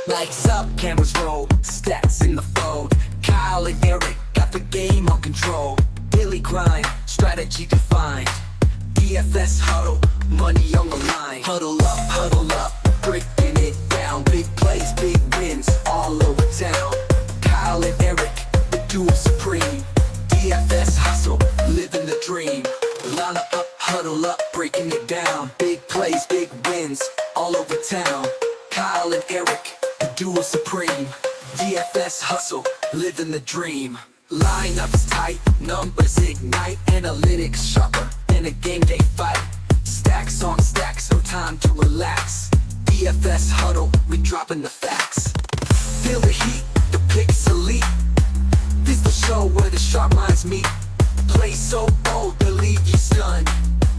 Lights up, cameras roll, stats in the fold. Kyle and Erik got the game on control. Daily grind, strategy defined. DFS Huddle, money on the line. Huddle up, breaking it down. Big plays, big wins, all over town. Kyle and Erik, the duo supreme. DFS hustle, living the dream. Line up, huddle up, breaking it down. Big plays, big wins, all over town. Kyle and Erik, the duo supreme. DFS hustle, living the dream. Lineups tight, numbers ignite. Analytics sharper than a game day fight. Stacks on stacks, no time to relax. DFS huddle, we dropping the facts. Feel the heat, the picks elite. This the show where the sharp minds meet. Play so bold, they'll leave you stunned.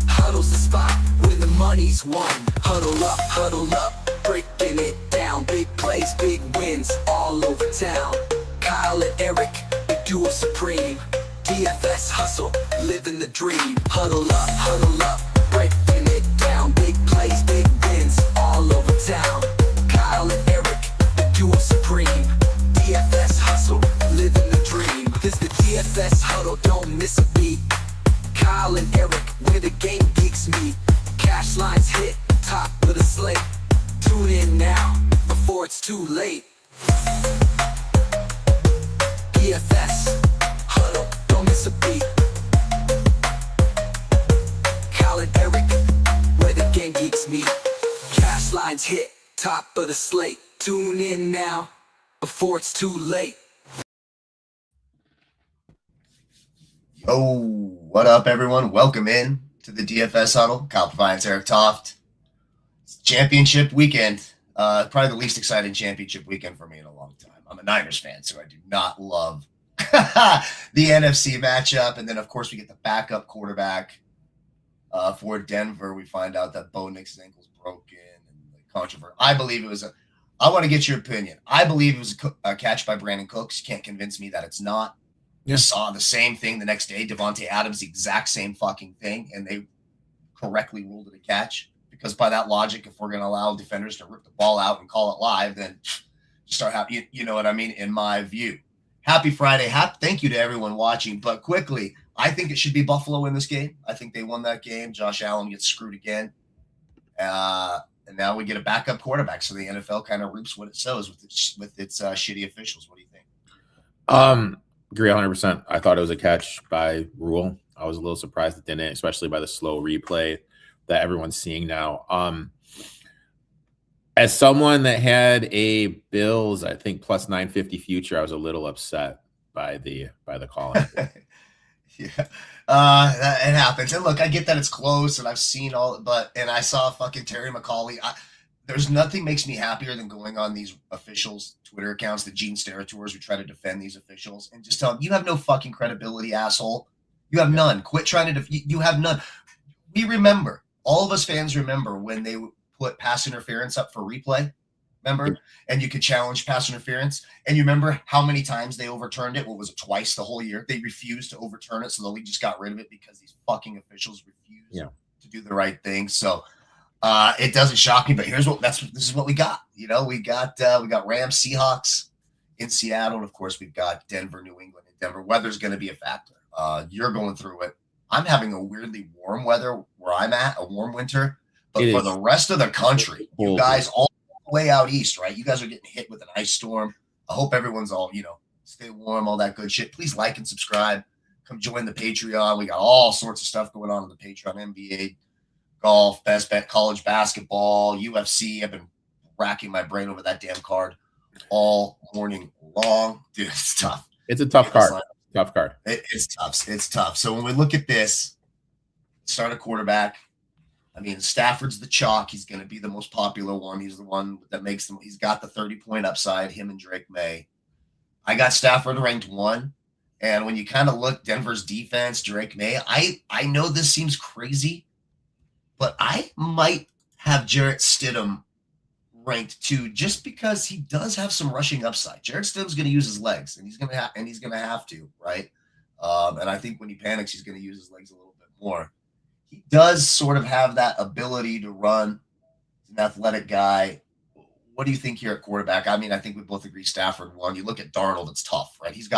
Huddle's the spot where the money's won. Huddle up, breaking it down. Big plays, big wins, all over town. Kyle and Erik, the duo supreme. DFS hustle, living the dream. Huddle up, breaking it down. Big plays, big wins, all over town. Kyle and Erik, the duo supreme. DFS hustle, living the dream. This the DFS huddle, don't miss a beat. Kyle and Erik, where the game geeks meet. Cash lines hit, top of the slate. Tune in now, before it's too late. DFS huddle, don't miss a beat. Kyle and Erik, where the game geeks meet. Cash lines hit, top of the slate. Tune in now, before it's too late. Yo, what up, everyone? Welcome in to the DFS Huddle. Kyle provides Erik Toft. It's championship weekend. Probably the least exciting championship weekend for me in a long time. I'm a Niners fan, so I do not love the NFC matchup. And then, of course, we get the backup quarterback for Denver. We find out that Bo Nix's ankle's broken and the controversy. I believe it was I want to get your opinion. I believe it was a catch by Brandon Cooks. You can't convince me that it's not. You saw the same thing the next day. Devontae Adams, the exact same fucking thing, and they correctly ruled it a catch. Because by that logic, if we're going to allow defenders to rip the ball out and call it live, then start having, you know what I mean, in my view. Happy Friday. Thank you to everyone watching. But quickly, I think it should be Buffalo in this game. I think they won that game. Josh Allen gets screwed again. And now we get a backup quarterback. So the NFL kind of reaps what it sows with its shitty officials. What do you think? Agree 100%. I thought it was a catch by rule. I was a little surprised it didn't, especially by the slow replay that everyone's seeing now. As someone that had a Bills, I think plus 950 future, I was a little upset by the call. Yeah, it happens. And look, I get that it's close, and I've seen and I saw fucking Terry McAuley. There's nothing makes me happier than going on these officials' Twitter accounts, the Gene Sterators, who try to defend these officials, and just tell them, you have no fucking credibility, asshole. You have none. Quit trying to you have none. We remember, all of us fans remember when they put pass interference up for replay, remember? And you could challenge pass interference. And you remember how many times they overturned it? What was it, twice the whole year? They refused to overturn it, so the league just got rid of it because these fucking officials refused to do the right thing. So it doesn't shock me, but this is what we got. You know, we got Rams, Seahawks in Seattle, and of course we've got Denver, New England, and Denver. Weather's going to be a factor. You're going through it. I'm having a weirdly warm weather where I'm at, a warm winter, but for the rest of the country, you guys all the way out east, right? You guys are getting hit with an ice storm. I hope everyone's all, stay warm, all that good shit. Please like and subscribe. Come join the Patreon. We got all sorts of stuff going on the Patreon, NBA, golf, best bet, college basketball, UFC. I've been racking my brain over that damn card all morning long. Dude, it's tough. It's a tough card. Tough card. It's tough. It's tough. So when we look at this, start a quarterback. I mean, Stafford's the chalk. He's going to be the most popular one. He's the one that makes them. He's got the 30-point upside, him and Drake May. I got Stafford ranked 1. And when you kind of look Denver's defense, Drake May, I know this seems crazy, but I might have Jarrett Stidham ranked 2 just because he does have some rushing upside. Jarrett Stidham's going to use his legs, and he's going to have to, right? And I think when he panics, he's going to use his legs a little bit more. He does sort of have that ability to run. He's an athletic guy. What do you think here at quarterback? I mean, I think we both agree Stafford won. You look at Darnold, it's tough, right? He's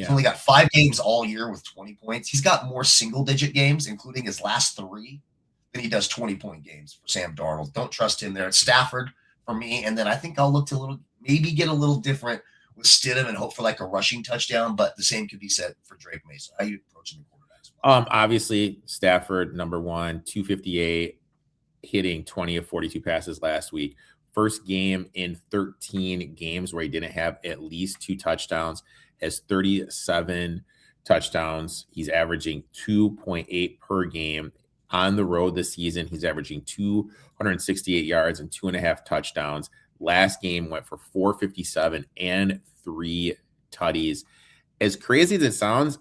only got 5 games all year with 20 points. He's got more single-digit games, including his last 3, than he does 20-point games for Sam Darnold. Don't trust him there. It's Stafford for me, and then I think I'll look to maybe get a little different with Stidham and hope for like a rushing touchdown, but the same could be said for Drake Mason. How are you approaching the quarterbacks? Obviously, Stafford, number 1, 258, hitting 20 of 42 passes last week. First game in 13 games where he didn't have at least 2 touchdowns, has 37 touchdowns. He's averaging 2.8 per game. On the road this season, he's averaging 268 yards and 2.5 touchdowns. Last game went for 457 and 3 tutties. As crazy as it sounds,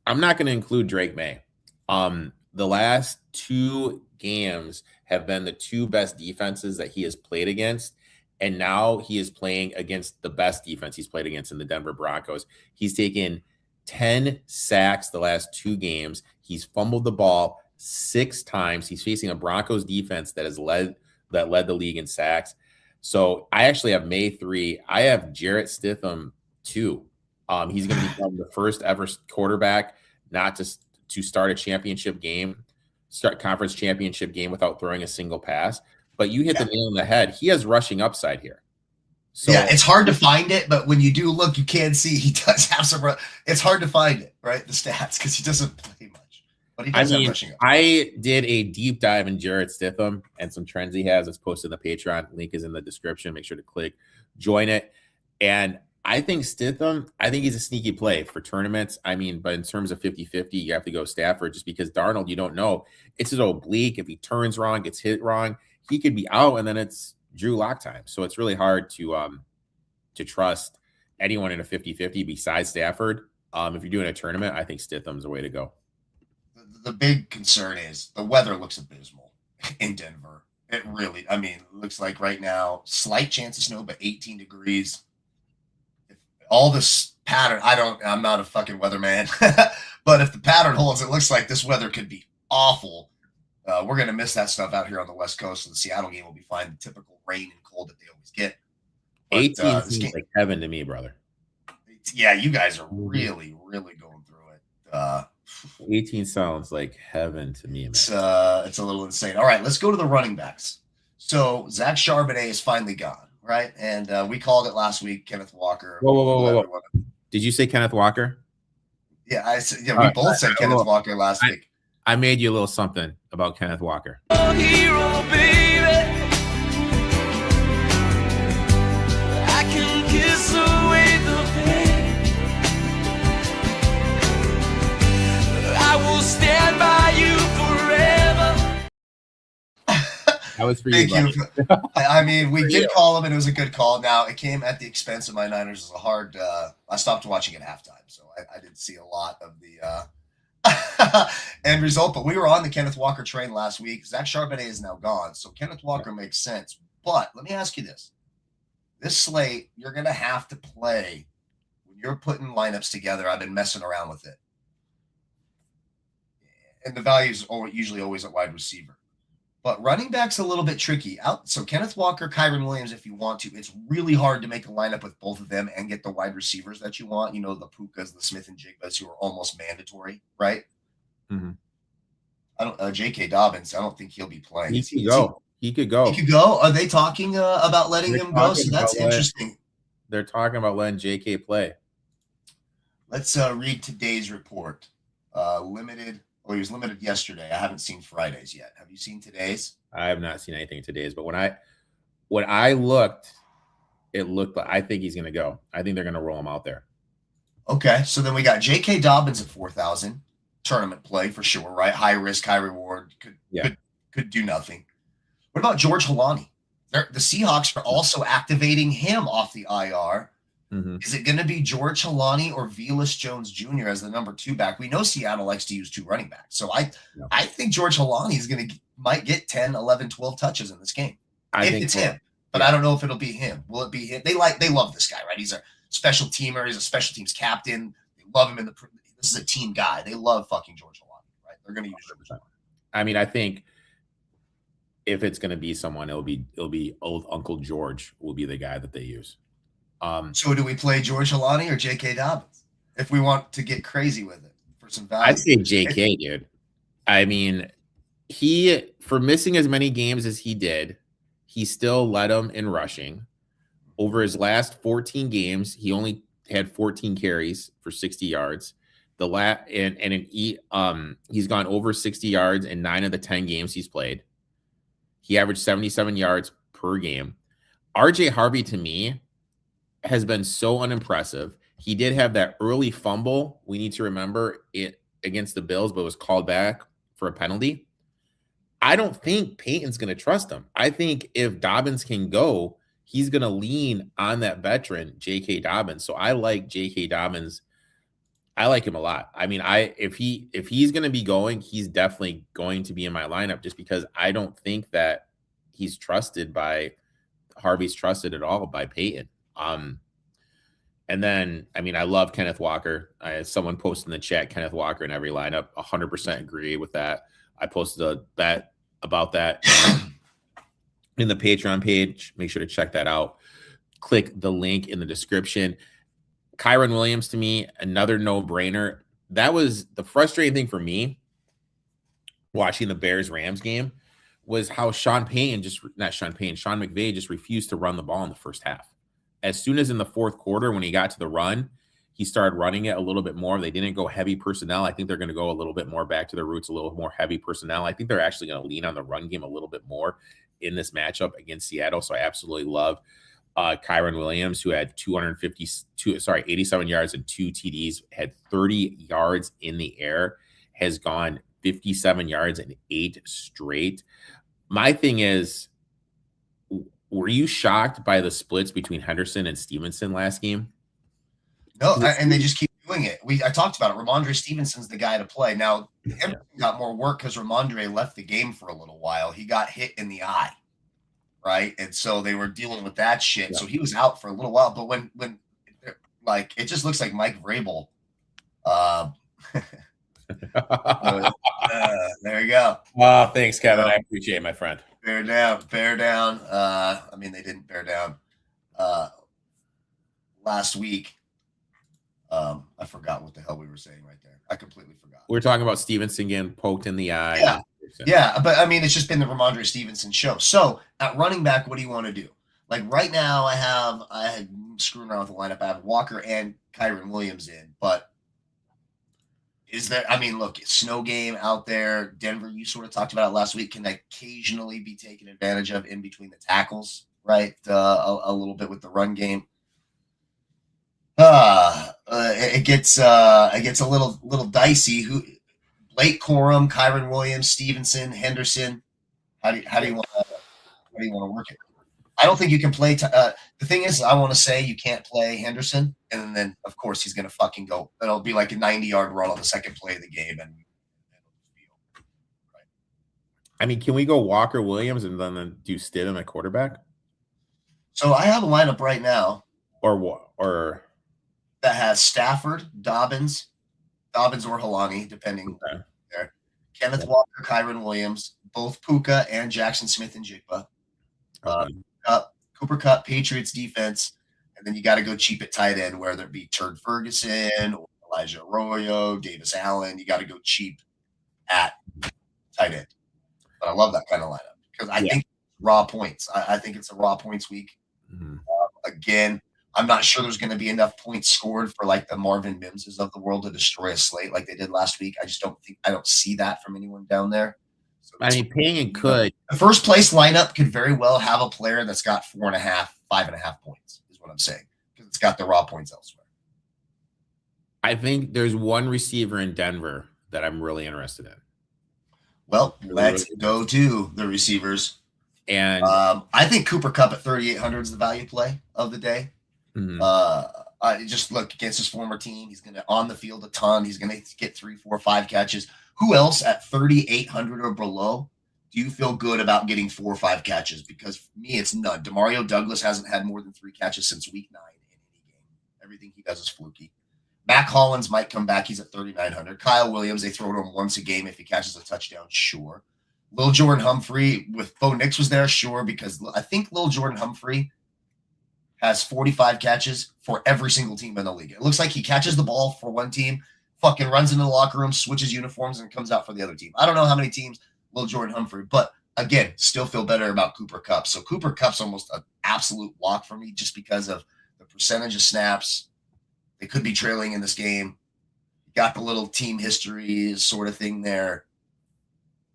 I'm not going to include Drake May. The last 2 games have been the 2 best defenses that he has played against. And now he is playing against the best defense he's played against in the Denver Broncos. He's taken 10 sacks the last 2 games. He's fumbled the ball 6 times. He's facing a Broncos defense that led the league in sacks. So I actually have May 3. I have Jarrett Stidham 2. He's going to become the first ever quarterback not to start a championship game, start conference championship game without throwing a single pass. But you hit the nail on the head. He has rushing upside here. So, yeah, it's hard to find it, but when you do look, you can see he does have some. It's hard to find it, right? The stats, because he doesn't play much, but he does have rushing upside. I did a deep dive in Jarrett Stidham and some trends he has. It's posted in the Patreon. Link is in the description. Make sure to click, join it. And I think Stidham, he's a sneaky play for tournaments. I mean, but in terms of 50-50, you have to go Stafford just because Darnold, you don't know. It's his oblique. If he turns wrong, gets hit wrong, he could be out, and then it's Drew Lock time. So it's really hard to trust anyone in a 50-50 besides Stafford. If you're doing a tournament, I think Stidham's the way to go. The big concern is the weather looks abysmal in Denver. It really, looks like right now, slight chance of snow, but 18 degrees. All this pattern, I'm not a fucking weatherman, but if the pattern holds, it looks like this weather could be awful. We're going to miss that stuff out here on the West Coast, so the Seattle game will be fine. The typical rain and cold that they always get. But, 18 seems like heaven to me, brother. Yeah, you guys are really, really going through it. 18 sounds like heaven to me, man. It's a little insane. All right, let's go to the running backs. So Zach Charbonnet is finally gone, right? And we called it last week, Kenneth Walker. Whoa. Did you say Kenneth Walker? Yeah, we both said Kenneth Walker last week. I made you a little something about Kenneth Walker. Oh, hero, baby. I can kiss away the pain. I will stand by you forever. That was for Thank you. We did call him, and it was a good call. Now, it came at the expense of my Niners. It was a hard I stopped watching at halftime, so I didn't see a lot of the end result, but we were on the Kenneth Walker train last week. Zach Charbonnet is now gone, so Kenneth Walker makes sense. But let me ask you this. This slate, you're going to have to play when you're putting lineups together. I've been messing around with it. And the values are usually always at wide receiver. But running back's a little bit tricky. So Kenneth Walker, Kyren Williams, if you want to. It's really hard to make a lineup with both of them and get the wide receivers that you want. You know, the Pukas, the Smith and Jigbas, who are almost mandatory, right? Mm-hmm. J.K. Dobbins, I don't think he'll be playing. He could go. He could go. Are they talking about letting him go? So that's interesting. They're talking about letting J.K. play. Let's read today's report. Limited. He was limited yesterday. I haven't seen Friday's yet. Have you seen today's? I have not seen anything today's, but when I looked, it looked like I think he's going to go. I think they're going to roll him out there. Okay, so then we got J.K. Dobbins at 4,000. Tournament play for sure, right? High risk, high reward. Could do nothing. What about George Holani? The Seahawks are also activating him off the IR. Mm-hmm. Is it going to be George Holani or Velus Jones Jr. as the number 2 back? We know Seattle likes to use 2 running backs. So I think George Holani is might get 10, 11, 12 touches in this game. If it's him. But I don't know if it'll be him. Will it be him? They love this guy, right? He's a special teamer. He's a special teams captain. They love him this is a team guy. They love fucking George Holani, right? They're going to use him. I think if it's going to be someone, it'll be old Uncle George will be the guy that they use. So do we play George Halani or J.K. Dobbins if we want to get crazy with it for some value? I'd say J.K., dude. I mean, for missing as many games as he did, he still led them in rushing. Over his last 14 games, he only had 14 carries for 60 yards. He's gone over 60 yards in 9 of the 10 games he's played. He averaged 77 yards per game. RJ Harvey, to me, has been so unimpressive. He did have that early fumble. We need to remember it against the Bills, but was called back for a penalty. I don't think Peyton's going to trust him. I think if Dobbins can go, he's going to lean on that veteran, J.K. Dobbins. So I like J.K. Dobbins. I like him a lot. I mean, if he's going to be going, he's definitely going to be in my lineup just because I don't think that Harvey's trusted at all by Peyton. And then, I mean, I love Kenneth Walker. Someone posted in the chat, Kenneth Walker in every lineup. 100% agree with that. I posted a bet about that in the Patreon page. Make sure to check that out. Click the link in the description. Kyren Williams, to me, another no-brainer. That was the frustrating thing for me watching the Bears-Rams game was how Sean McVay just refused to run the ball in the first half. As soon as in the fourth quarter, when he got to the run, he started running it a little bit more. They didn't go heavy personnel. I think they're going to go a little bit more back to their roots, a little more heavy personnel. I think they're actually going to lean on the run game a little bit more in this matchup against Seattle. So I absolutely love Kyren Williams, who had 87 yards and 2 TDs, had 30 yards in the air, has gone 57 yards in 8 straight. My thing is, were you shocked by the splits between Henderson and Stevenson last game? No, and they just keep doing it. I talked about it. Ramondre Stevenson's the guy to play. Now, Henderson got more work because Ramondre left the game for a little while. He got hit in the eye, right? And so they were dealing with that shit. Yeah. So he was out for a little while. But when like, it just looks like Mike Vrabel. There you go. Thanks, Kevin. I appreciate it, my friend. Bear down. I mean, they didn't bear down last week. I forgot what the hell we were saying right there. I completely forgot. We were talking about Stevenson getting poked in the eye. Yeah, but I mean, it's just been the Ramondre Stevenson show. So at running back, what do you want to do? Like right now, I had screwing around with the lineup. I have Walker and Kyren Williams in, but is there? I mean, look, snow game out there. Denver, you sort of talked about it last week. Can occasionally be taken advantage of in between the tackles, right? A little bit with the run game. It gets a little dicey. Blake Corum, Kyren Williams, Stevenson, Henderson. How do you want to work it? I don't think you can play. The thing is, I want to say you can't play Henderson, and then of course he's gonna fucking go. It'll be like a 90-yard run on the second play of the game, and right. I mean, can we go Walker Williams and then do Stidham at quarterback? So I have a lineup right now, or that has Stafford, Dobbins or Halani, depending. Okay. There, Kenneth Walker, Kyren Williams, both Puka and Jackson Smith and Jigba. Cooper Kupp, Patriots defense, and then you got to go cheap at tight end, whether it be Turd Ferguson or Elijah Arroyo, Davis Allen. You got to go cheap at tight end. But I love that kind of lineup because I think raw points. I think it's a raw points week. Mm-hmm. Again, I'm not sure there's going to be enough points scored for like the Marvin Mimses of the world to destroy a slate like they did last week. I don't see that from anyone down there. So I mean, Payne could. The first place lineup could very well have a player that's got 4.5, 5.5 points, is what I'm saying, because it's got the raw points elsewhere. I think there's one receiver in Denver that I'm really interested in. Well, let's go to the receivers. And I think Cooper Kupp at 3,800 is the value play of the day. Mm-hmm. I just look against his former team. He's going to on the field a ton. He's going to get 3, 4, 5 catches. Who else at 3,800 or below do you feel good about getting 4 or 5 catches? Because for me, it's none. Demario Douglas hasn't had more than 3 catches since week 9 in any game. Everything he does is fluky. Mac Hollins might come back. He's at 3,900. Kyle Williams, they throw to him once a game. If he catches a touchdown, sure. Lil Jordan Humphrey with Bo Nix was there, sure, because I think Lil Jordan Humphrey has 45 catches for every single team in the league. It looks like he catches the ball for one team, fucking runs into the locker room, switches uniforms, and comes out for the other team. I don't know how many teams Lil Jordan Humphrey, but again, still feel better about Cooper Kupp. So Cooper Kupp's almost an absolute lock for me just because of the percentage of snaps. They could be trailing in this game. Got the little team history sort of thing there.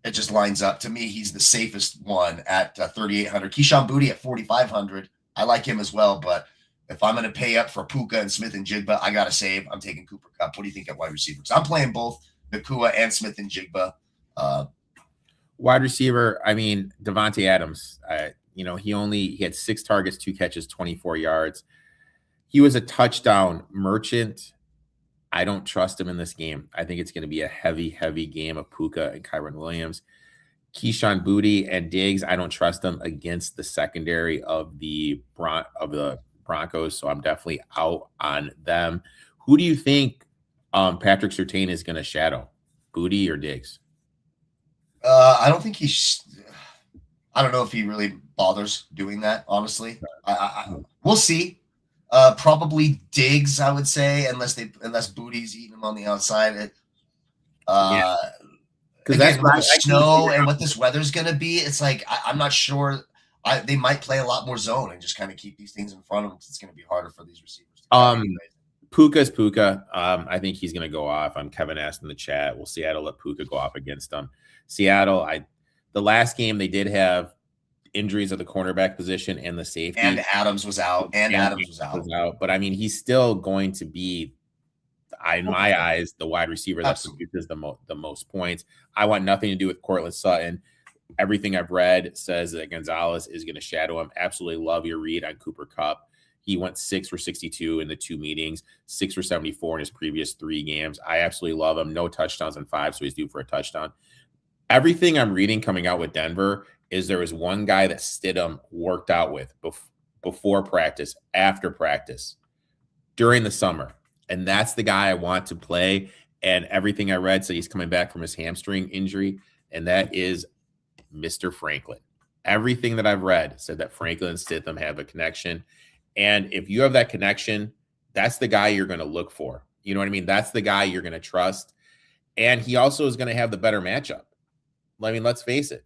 It just lines up. To me, he's the safest one at 3,800. Keyshawn Boutte at 4,500. I like him as well, but if I'm going to pay up for Puka and Smith and Jigba, I got to save. I'm taking Cooper Kupp. What do you think at wide receiver? Because I'm playing both Nakua and Smith and Jigba. Wide receiver, I mean, Devontae Adams, he had 6 targets, 2 catches, 24 yards. He was a touchdown merchant. I don't trust him in this game. I think it's going to be a heavy, heavy game of Puka and Kyron Williams. Keyshawn Boutte and Diggs, I don't trust them against the secondary of the Broncos, so I'm definitely out on them. Who do you think Patrick Surtain is going to shadow, Boutte or Diggs? I don't think I don't know if he really bothers doing that, honestly. We'll see. Probably Diggs, I would say, unless Boutte's eating him on the outside. Because that's with the snow and what this weather's going to be, it's like I'm not sure. They might play a lot more zone and just kind of keep these things in front of them because it's going to be harder for these receivers. Puka's Puka. I think he's going to go off. Kevin asked in the chat. Will Seattle let Puka go off against them? Seattle, the last game they did have injuries at the cornerback position and the safety. And Adams was out. But I mean, he's still going to be, in my eyes, the wide receiver that produces the most points. I want nothing to do with Courtland Sutton. Everything I've read says that Gonzalez is going to shadow him. Absolutely love your read on Cooper Kupp. He went 6 for 62 in the 2 meetings, 6 for 74 in his previous 3 games. I absolutely love him. No touchdowns in 5, so he's due for a touchdown. Everything I'm reading coming out with Denver is there was one guy that Stidham worked out with before practice, after practice, during the summer. And that's the guy I want to play. And everything I read said he's coming back from his hamstring injury, and that is Mr. Franklin. Everything that I've read said that Franklin and Stidham have a connection. And if you have that connection, that's the guy you're going to look for. You know what I mean? That's the guy you're going to trust. And he also is going to have the better matchup. I mean, let's face it.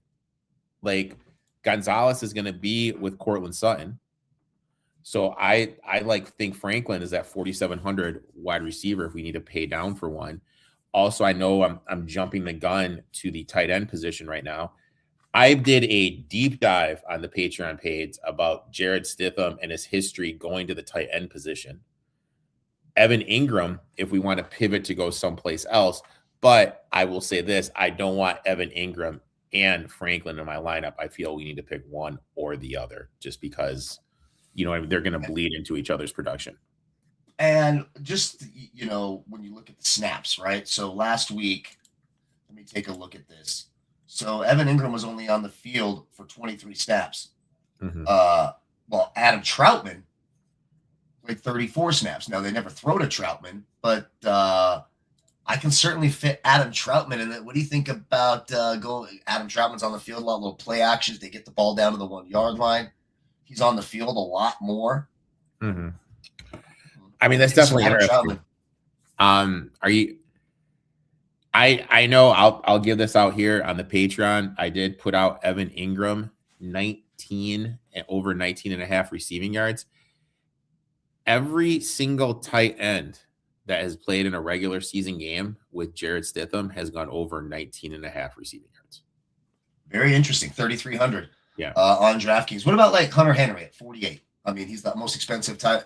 Like, Gonzalez is going to be with Courtland Sutton. So I think Franklin is that 4,700 wide receiver if we need to pay down for one. Also, I know I'm jumping the gun to the tight end position right now. I did a deep dive on the Patreon page about Jared Stidham and his history going to the tight end position. Evan Ingram, if we want to pivot to go someplace else. But I will say this, I don't want Evan Ingram and Franklin in my lineup. I feel we need to pick one or the other just because, they're going to bleed into each other's production. And just, when you look at the snaps, right? So last week, let me take a look at this. So Evan Ingram was only on the field for 23 snaps. Mm-hmm. Adam Troutman played 34 snaps. Now, they never throw to Troutman, but I can certainly fit Adam Troutman in it. What do you think about going? Adam Troutman's on the field, a lot of little play actions. They get the ball down to the 1-yard line. He's on the field a lot more. Mm-hmm. I mean, that's definitely interesting. Are you? I know I'll give this out here on the Patreon. I did put out Evan Ingram 19 and over 19 and a half receiving yards. Every single tight end that has played in a regular season game with Jared Stidham has gone over 19 and a half receiving yards. Very interesting. 3,300. Yeah. On DraftKings. What about like Hunter Henry at 48? I mean, he's the most expensive tight.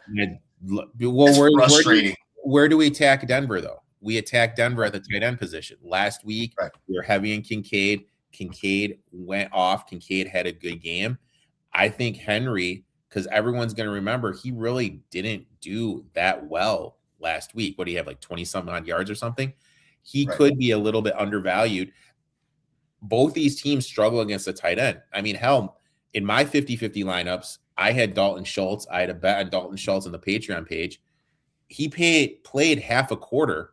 Well, frustrating. Where do we attack Denver though? We attacked Denver at the tight end position. Last week, right, we were heavy in Kincaid. Kincaid went off. Kincaid had a good game. I think Henry, because everyone's going to remember, he really didn't do that well last week. What do you have, like 20-some odd yards or something? He could be a little bit undervalued. Both these teams struggle against the tight end. I mean, hell, in my 50-50 lineups, I had Dalton Schultz. I had a bet on Dalton Schultz on the Patreon page. He played half a quarter,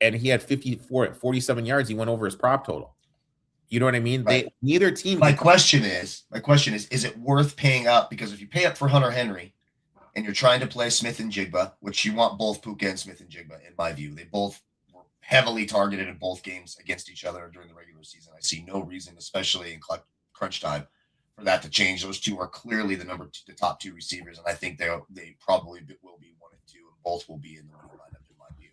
and he had 47 yards. He went over his prop total. You know what I mean? Right. Neither team. My question is, is it worth paying up? Because if you pay up for Hunter Henry and you're trying to play Smith and Jigba, which you want both Puka and Smith and Jigba, in my view, they both were heavily targeted in both games against each other during the regular season. I see no reason, especially in crunch time, for that to change. Those two are clearly the top two receivers, and I think they probably will be 1 and 2, and both will be in the winning lineup in my view.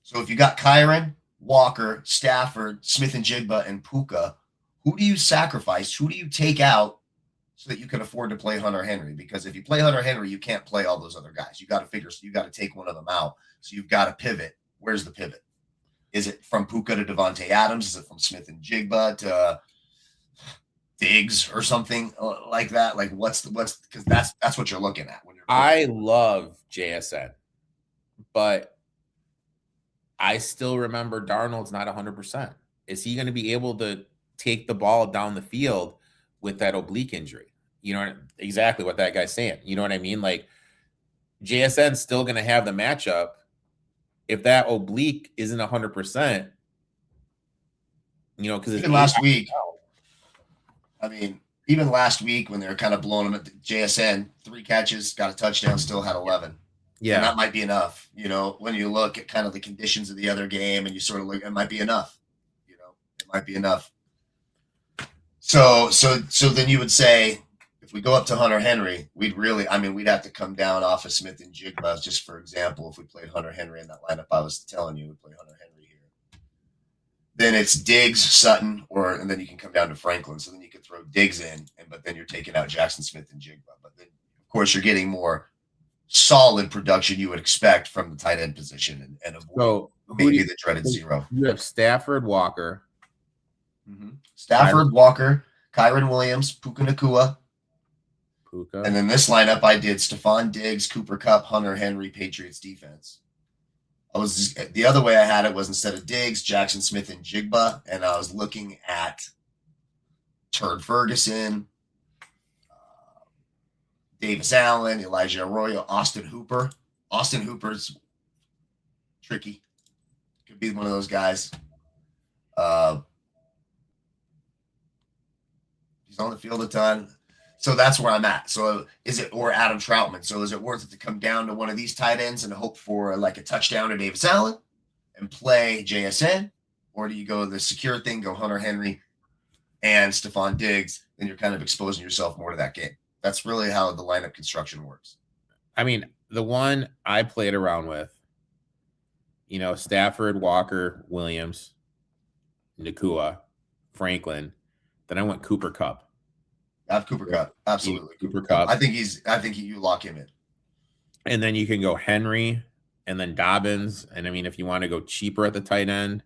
So if you got Kyren, Walker, Stafford, Smith and Jigba, and Puka, who do you sacrifice? Who do you take out so that you can afford to play Hunter Henry? Because if you play Hunter Henry, you can't play all those other guys. You got to take one of them out. So you've got to pivot. Where's the pivot? Is it from Puka to Devontae Adams? Is it from Smith and Jigba to Diggs or something like that? Like what's because that's what you're looking at when you're. I love JSN, but I still remember Darnold's not 100%. Is he going to be able to take the ball down the field with that oblique injury? You know exactly what that guy's saying. You know what I mean? Like JSN's still going to have the matchup. If that oblique isn't 100%, you know, because even last week, even last week when they were kind of blowing him at JSN, 3 catches, got a touchdown, still had 11. Yeah, and that might be enough. You know, when you look at kind of the conditions of the other game and you sort of look, it might be enough. You know, it might be enough. So then you would say, if we go up to Hunter Henry, we'd have to come down off of Smith and Jigba, just for example. If we played Hunter Henry in that lineup, I was telling you, we'd play Hunter Henry here. Then it's Diggs, Sutton, and then you can come down to Franklin. So then you could throw Diggs in, but then you're taking out Jackson Smith and Jigba. But then, of course, you're getting more solid production you would expect from the tight end position and avoid maybe the dreaded 0. You have Stafford, Walker. Mm-hmm. Stafford, Walker, Kyren Williams, Puka Nacua. And then this lineup I did Stephon Diggs, Cooper Kupp, Hunter Henry, Patriots defense. The other way I had it was instead of Diggs, Jackson Smith and Jigba, and I was looking at Turd Ferguson, Davis Allen, Elijah Arroyo, Austin Hooper. Austin Hooper's tricky. Could be one of those guys. He's on the field a ton. So that's where I'm at. So or Adam Troutman. So is it worth it to come down to one of these tight ends and hope for like a touchdown to Davis Allen and play JSN? Or do you go the secure thing, go Hunter Henry and Stephon Diggs, then you're kind of exposing yourself more to that game? That's really how the lineup construction works. I mean, the one I played around with, you know, Stafford, Walker, Williams, Nacua, Franklin. Then I went Cooper Kupp. I have Cooper Kupp. Absolutely. Cooper Kupp. I think you lock him in. And then you can go Henry and then Dobbins. And I mean, if you want to go cheaper at the tight end,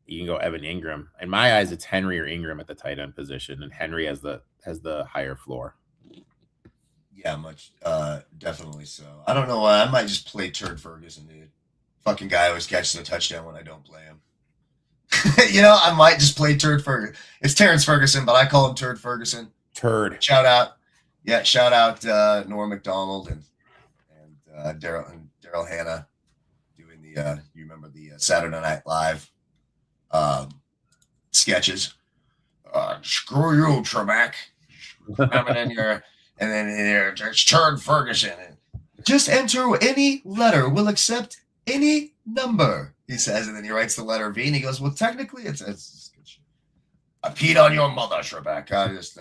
you can go Evan Ingram. In my eyes, it's Henry or Ingram at the tight end position, and Henry has the higher floor. Yeah, definitely so. I don't know why. I might just play Turd Ferguson, dude. Fucking guy always catches a touchdown when I don't play him. You know, I might just play Turd Ferguson. It's Terrence Ferguson, but I call him Turd Ferguson. Turd. Shout out Norm McDonald and Daryl Hannah doing the you remember the Saturday Night Live sketches. Screw you, Trebek. And then it's Turd Ferguson. Just enter any letter. We'll accept any number, he says, and then he writes the letter V, and he goes, well, technically, it's good shit. I peed on your mother, Trebek. I just,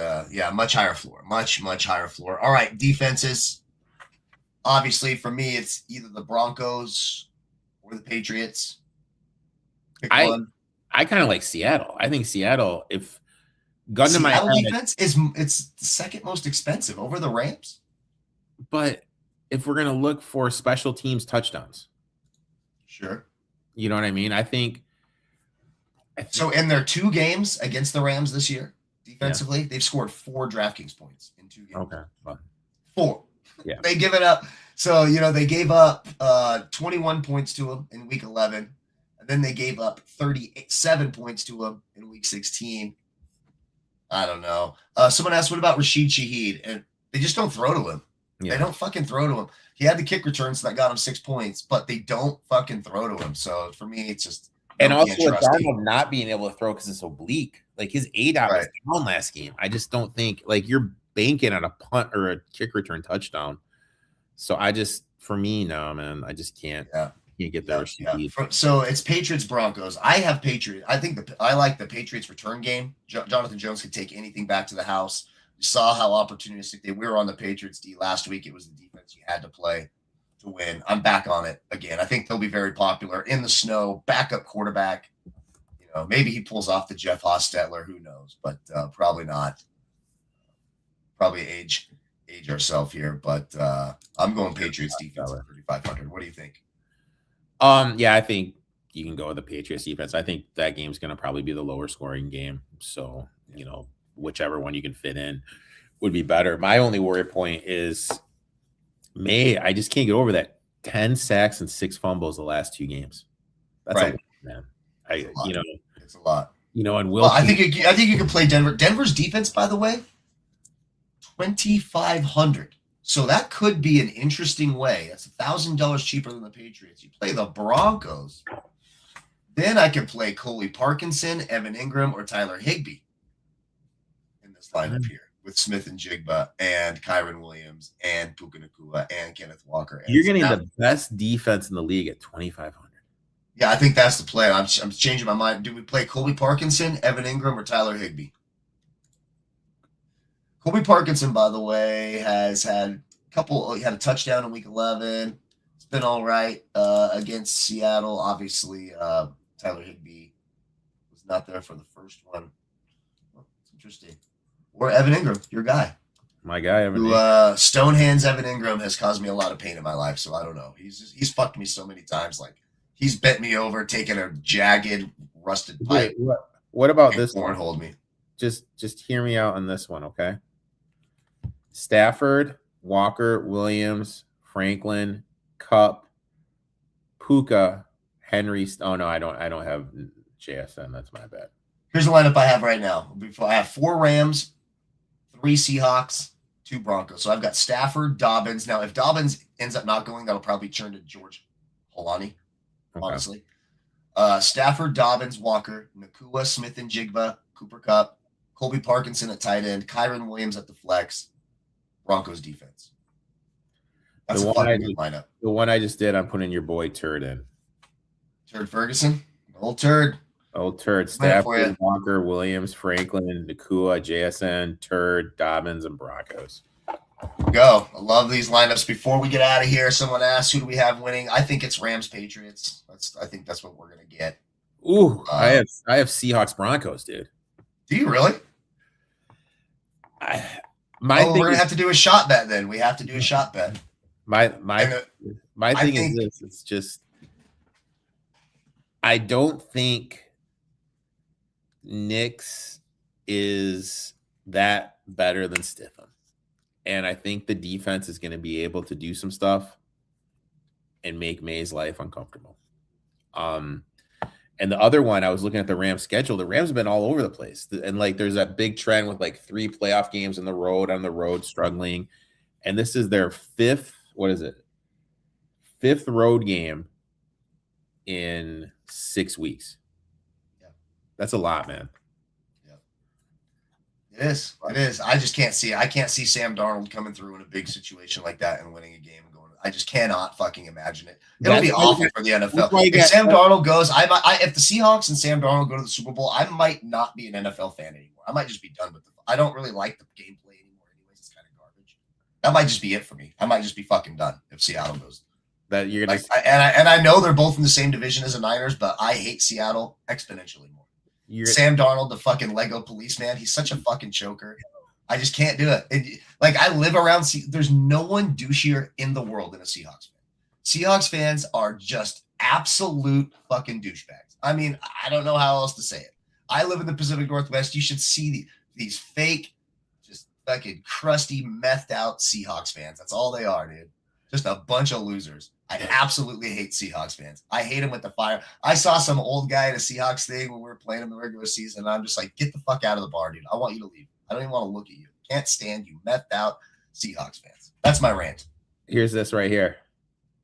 much higher floor. Much, much higher floor. All right, defenses. Obviously, for me, it's either the Broncos or the Patriots. Pick one. I kind of like Seattle. I think Seattle, if gun to my head, defense it's the second most expensive over the Rams. But if we're gonna look for special teams touchdowns, sure. You know what I mean? I think so. In their 2 games against the Rams this year, defensively, they've scored 4 DraftKings points in 2 games. Okay, fine. 4. Yeah, they give it up. So they gave up 21 points to them in Week 11, and then they gave up 37 points to them in Week 16. I don't know. Someone asked, what about Rashid Shaheed? And they just don't throw to him. Yeah. They don't fucking throw to him. He had the kick return, so that got him 6 points, but they don't fucking throw to him. So for me, it's just And can't also with trust him. Darnold not being able to throw because it's oblique. Like his ADOT was down last game. I just don't think like you're banking on a punt or a kick return touchdown. So for me, no, man, I just can't. Yeah. Can't get there. So it's Patriots Broncos. I have Patriots. I like the Patriots return game. Jonathan Jones could take anything back to the house. You saw how opportunistic we were on the Patriots D last week. It was the defense you had to play to win. I'm back on it again. I think they'll be very popular in the snow. Backup quarterback. You know, maybe he pulls off the Jeff Hostetler. Who knows? But probably not. Probably age ourselves here. But I'm going Patriots defense at 3,500. What do you think? Yeah, I think you can go with the Patriots defense. I think that game's going to probably be the lower scoring game. So, you know, whichever one you can fit in would be better. My only worry point is I just can't get over that 10 sacks and 6 fumbles the last 2 games. That's a lot, man. It's a lot. You know, and I think you can play Denver. Denver's defense, by the way, 2,500. So that could be an interesting way. That's $1,000 cheaper than the Patriots. You play the Broncos. Then I could play Coley Parkinson, Evan Ingram, or Tyler Higbee in this lineup here with Smith and Jigba and Kyron Williams and Puka Nacua and Kenneth Walker. You're getting the best defense in the league at 2,500. Yeah, I think that's the play. I'm changing my mind. Do we play Colby Parkinson, Evan Ingram, or Tyler Higbee? Colby Parkinson, by the way, has had he had a touchdown in week 11. It's been all right against Seattle. Obviously, Tyler Higbee was not there for the first one. Oh, it's interesting. Or Evan Ingram, your guy. My guy, Evan Ingram. Stonehands Evan Ingram has caused me a lot of pain in my life, so I don't know. He's fucked me so many times. Like, he's bent me over, taken a jagged, rusted pipe. Wait, what about this one? one? Hold me. Just hear me out on this one, okay? Stafford, Walker, Williams, Franklin, Kupp, Puka, Henry. Oh no, I don't have JSN. That's my bad. Here's the lineup I have right now. I have 4 Rams, 3 Seahawks, 2 Broncos. So I've got Stafford, Dobbins. Now, if Dobbins ends up not going, that'll probably turn to George Holani, honestly. Stafford, Dobbins, Walker, Nacua, Smith and Jigba, Cooper Kupp, Colby Parkinson at tight end, Kyron Williams at the flex, Broncos defense. That's a fucking good lineup. The one I just did, I'm putting your boy Turd in. Turd Ferguson? Old Turd. Old Turd. Stafford, Walker, Williams, Franklin, Nacua, JSN, Turd, Dobbins, and Broncos. Go. I love these lineups. Before we get out of here, someone asked, who do we have winning? I think it's Rams Patriots. I think that's what we're gonna get. Ooh, I have Seahawks Broncos, dude. Do you really? We're gonna have to do a shot bet then. We have to do a shot bet. My thing is this. It's just I don't think Knicks is that better than Stidham. And I think the defense is going to be able to do some stuff and make May's life uncomfortable. And the other one, I was looking at the Rams schedule. The Rams have been all over the place. And like there's that big trend with like 3 playoff games on the road struggling. And this is their 5th road game in 6 weeks. Yeah. That's a lot, man. It is. It is. I just can't see it. I can't see Sam Darnold coming through in a big situation like that and winning a game and going. I just cannot fucking imagine it. It'll be awful for the NFL. If Sam Darnold goes, if the Seahawks and Sam Darnold go to the Super Bowl, I might not be an NFL fan anymore. I might just be done with it. I don't really like the gameplay anymore. Anyways, it's kind of garbage. That might just be it for me. I might just be fucking done if Seattle goes. That you're gonna and I know they're both in the same division as the Niners, but I hate Seattle exponentially more. Sam Darnold, the fucking Lego policeman, he's such a fucking choker. I just can't do it. Like, I live around, there's no one douchier in the world than a Seahawks fan. Seahawks fans are just absolute fucking douchebags. I mean, I don't know how else to say it. I live in the Pacific Northwest. You should see these fake, just fucking crusty, methed out Seahawks fans. That's all they are, dude. Just a bunch of losers. I absolutely hate Seahawks fans. I hate them with the fire. I saw some old guy at a Seahawks thing when we were playing in the regular season, and I'm just like, get the fuck out of the bar, dude. I want you to leave. I don't even want to look at you. Can't stand you methed out Seahawks fans. That's my rant. Here's this right here.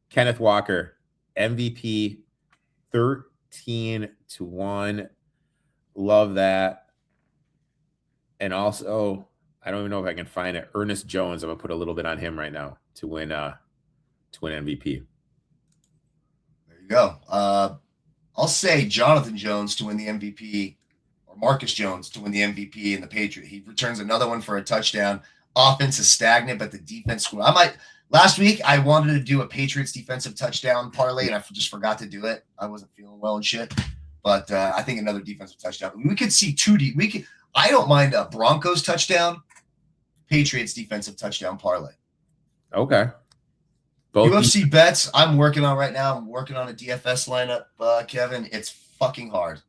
Kenneth Walker, MVP, 13 15-1. Love that. And also, I don't even know if I can find it. Ernest Jones. I'm gonna put a little bit on him right now to win MVP. There you go. I'll say Jonathan Jones to win the MVP, or Marcus Jones to win the MVP in the Patriot. He returns another one for a touchdown. Offense is stagnant, but the defense score. Last week I wanted to do a Patriots defensive touchdown parlay, and I just forgot to do it. I wasn't feeling well and shit. But I think another defensive touchdown. We could see I don't mind a Broncos touchdown, Patriots defensive touchdown parlay. Okay. Both UFC bets I'm working on right now. I'm working on a DFS lineup, Kevin. It's fucking hard.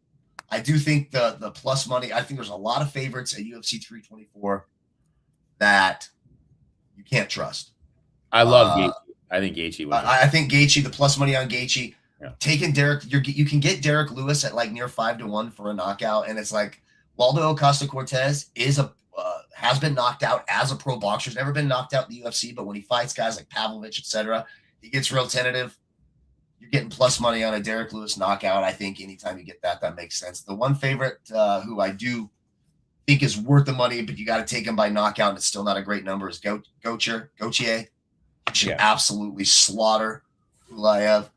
I do think the plus money, I think there's a lot of favorites at UFC 324 that you can't trust. I love Gaethje. I think Gaethje. I think Gaethje, the plus money on Gaethje. Yeah. Taking Derek, you can get Derek Lewis at like near 5-1 for a knockout, and it's like Waldo Acosta-Cortez has been knocked out as a pro boxer. He's never been knocked out in the UFC, but when he fights guys like Pavlovich, etc., he gets real tentative. You're getting plus money on a Derek Lewis knockout. I think anytime you get that makes sense. The one favorite who I do think is worth the money, but you got to take him by knockout, and it's still not a great number, is Gauthier. He should absolutely slaughter Ulayev.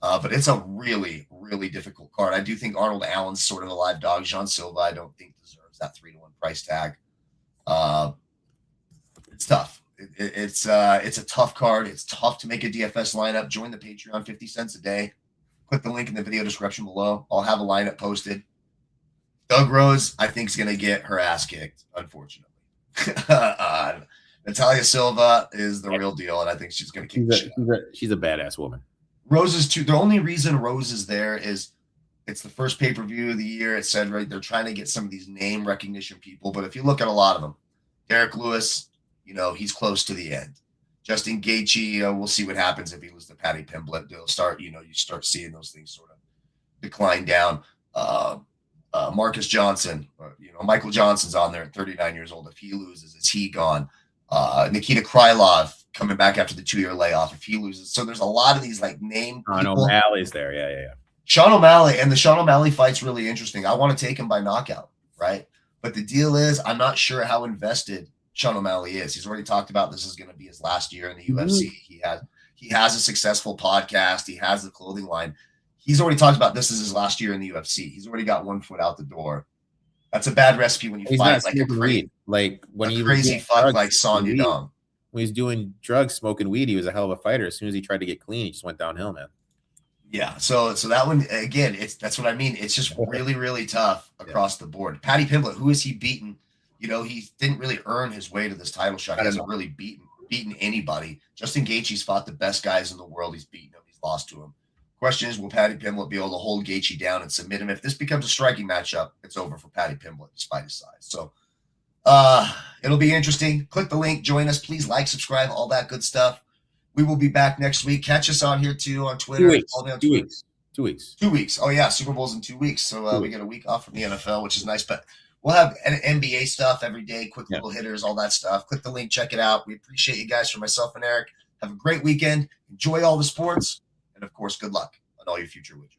But it's a really, really difficult card. I do think Arnold Allen's sort of a live dog. Jean Silva, I don't think deserves that 3-1 price tag. It's tough. It's a tough card. It's tough to make a DFS lineup. Join the Patreon, 50 cents a day. Click the link in the video description below. I'll have a lineup posted. Doug Rose, I think, is going to get her ass kicked, unfortunately. Natalia Silva is the real deal, and I think she's going to kick the shit out. She's a badass woman. Rose is too. The only reason Rose is there is it's the first pay-per-view of the year. It said, right, they're trying to get some of these name recognition people. But if you look at a lot of them, Derek Lewis, he's close to the end. Justin Gaethje, we'll see what happens if he loses to Paddy Pimblett. They'll start, you start seeing those things sort of decline down. Marcus Johnson, Michael Johnson's on there at 39 years old. If he loses, is he gone? Nikita Krylov coming back after the 2-year layoff if he loses. So there's a lot of these like name Sean O'Malley's there. Yeah. Sean O'Malley, and the Sean O'Malley fight's really interesting. I want to take him by knockout, right? But the deal is I'm not sure how invested Sean O'Malley is. He's already talked about this is going to be his last year in the UFC. He has a successful podcast. He has the clothing line. He's already talked about this is his last year in the UFC. He's already got one foot out the door. That's a bad recipe when you fight like a crazy fuck like Son Yudong. When he's doing drugs, smoking weed, he was a hell of a fighter. As soon as he tried to get clean, he just went downhill, man. Yeah. So that one again, that's what I mean. It's just really, really tough across the board. Paddy Pimblett, who has he beaten? He didn't really earn his way to this title shot. He hasn't really beaten anybody. Justin Gaethje's fought the best guys in the world. He's beaten him. He's lost to him. Question is, will Paddy Pimblett be able to hold Gaethje down and submit him? If this becomes a striking matchup, it's over for Paddy Pimblett despite his size. So it'll be interesting. Click the link, join us. Please like, subscribe, all that good stuff. We will be back next week. Catch us on here too on Twitter. 2 weeks. 2 weeks. Oh yeah, Super Bowl's in 2 weeks. So we get a week off from the NFL, which is nice. But we'll have NBA stuff every day, quick little hitters, all that stuff. Click the link, check it out. We appreciate you guys. For myself and Erik, have a great weekend. Enjoy all the sports. And of course, good luck on all your future wagers.